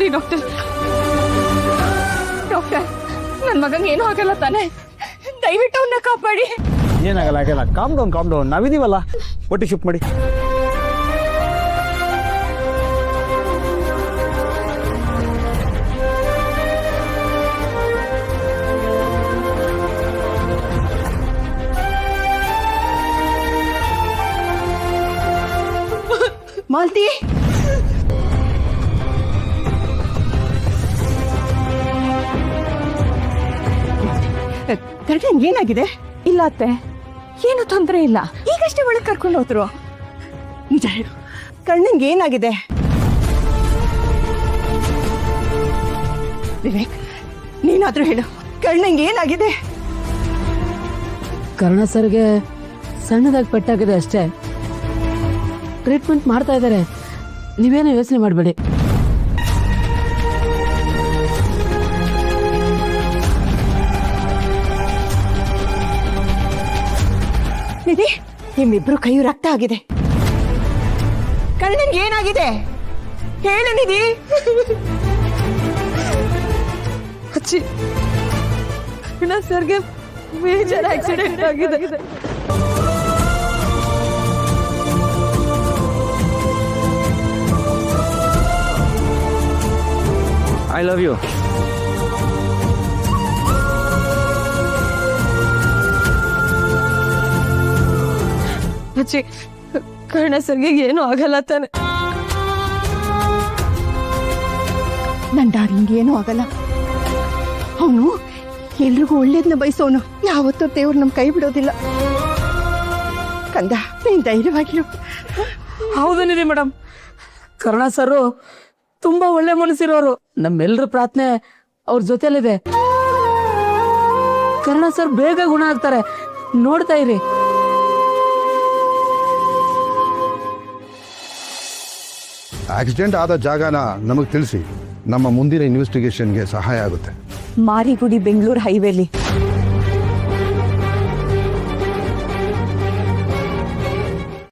ಸಾರಿ doctor. Doctor, ನನ್ನ ಮಗಂಗೆ ಏನೂ ಆಗಲ್ಲ ತಾನೆ? ದಯವಿಟ್ಟು ಅವನ್ನ ಕಾಪಾಡಿ. ಏನಾಗಲ್ಲ ಆಗಲ್ಲ, ಕಾಮ್ ಡೌನ್, ನಾವಿದೀವಲ್ಲ. ಒಟ್ಟಿ ಶಿಫ್ಟ್ ಮಾಡಿ. ಮಾಲ್ತಿ, ಕರ್ಣಂಗೆ ಏನಾಗಿದೆ? ಇಲ್ಲ ಅತ್ತೆ, ಏನು ತೊಂದರೆ ಇಲ್ಲ. ಈಗಷ್ಟೇ ಒಳಗೆ ಕರ್ಕೊಂಡು ಹೋದ್ರು. ನಿಜ ಹೇಳು, ಕರ್ಣಂಗೆ ಏನಾಗಿದೆ? ವಿವೇಕ್, ನೀನಾದ್ರೂ ಹೇಳು, ಕರ್ಣಂಗೆ ಏನಾಗಿದೆ? ಕರ್ಣ ಸರ್ಗೆ ಸಣ್ಣದಾಗಿ ಪೆಟ್ಟಾಗಿದೆ ಅಷ್ಟೇ. ಟ್ರೀಟ್ಮೆಂಟ್ ಮಾಡ್ತಾ ಇದ್ದಾರೆ, ನೀವೇನೋ ಯೋಚನೆ ಮಾಡಬೇಡಿ. ನಿಧಿ, ನಿಮ್ಮಿಬ್ರು ಕೈಯು ರಕ್ತ ಆಗಿದೆ. ಕರ್ಣಂಗೆ ಏನಾಗಿದೆ ಹೇಳು ನಿಧಿ. ಅಚ್ಚಿ, ಕರ್ಣ ಸರ್ಗೆ ಮೇಜರ್ ಆಕ್ಸಿಡೆಂಟ್ ಆಗಿದೆ. I love you. Achchi, Karna ಸರ್ಗೆ ಏನೂ ಆಗಲ್ಲ ತಾನೆ? ನನ್ನ ಡಾರ್ಲಿಂಗ್ ಏನೂ ಆಗಲ್ಲ. ಅವನು ಎಲ್ರಿಗೂ ಒಳ್ಳೇದನ್ನ ಬಯಸೋನು. ಯಾವತ್ತೂ ದೇವ್ರು ನಮ್ ಕೈ ಬಿಡೋದಿಲ್ಲ. ಕಂದ, ನೀನ್ ಧೈರ್ಯವಾಗಿರು. ಹೌದು ನಿಧಿ ಮೇಡಮ್, ಕರ್ಣ ಸರು ತುಂಬಾ ಒಳ್ಳೆ ಮನಸ್ಸಿರೋರು. ನಮ್ಮೆಲ್ಲರ ಪ್ರಾರ್ಥನೆ ಅವ್ರ ಜೊತೆಲಿದೆ. ಕರ್ಣ ಸರ್ ಬೇಗ ಗುಣ ಆಗ್ತಾರೆ, ನೋಡ್ತಾ ಇರಿ. ಆಕ್ಸಿಡೆಂಟ್ ಆದ ಜಾಗನ ನಮಗೆ ತಿಳಿಸಿ, ನಮ್ಮ ಮುಂದಿನ ಇನ್ವೆಸ್ಟಿಗೇಷನ್ಗೆ ಸಹಾಯ ಆಗುತ್ತೆ. ಮಾರಿಗುಡಿ ಬೆಂಗಳೂರು ಹೈವೇಲಿ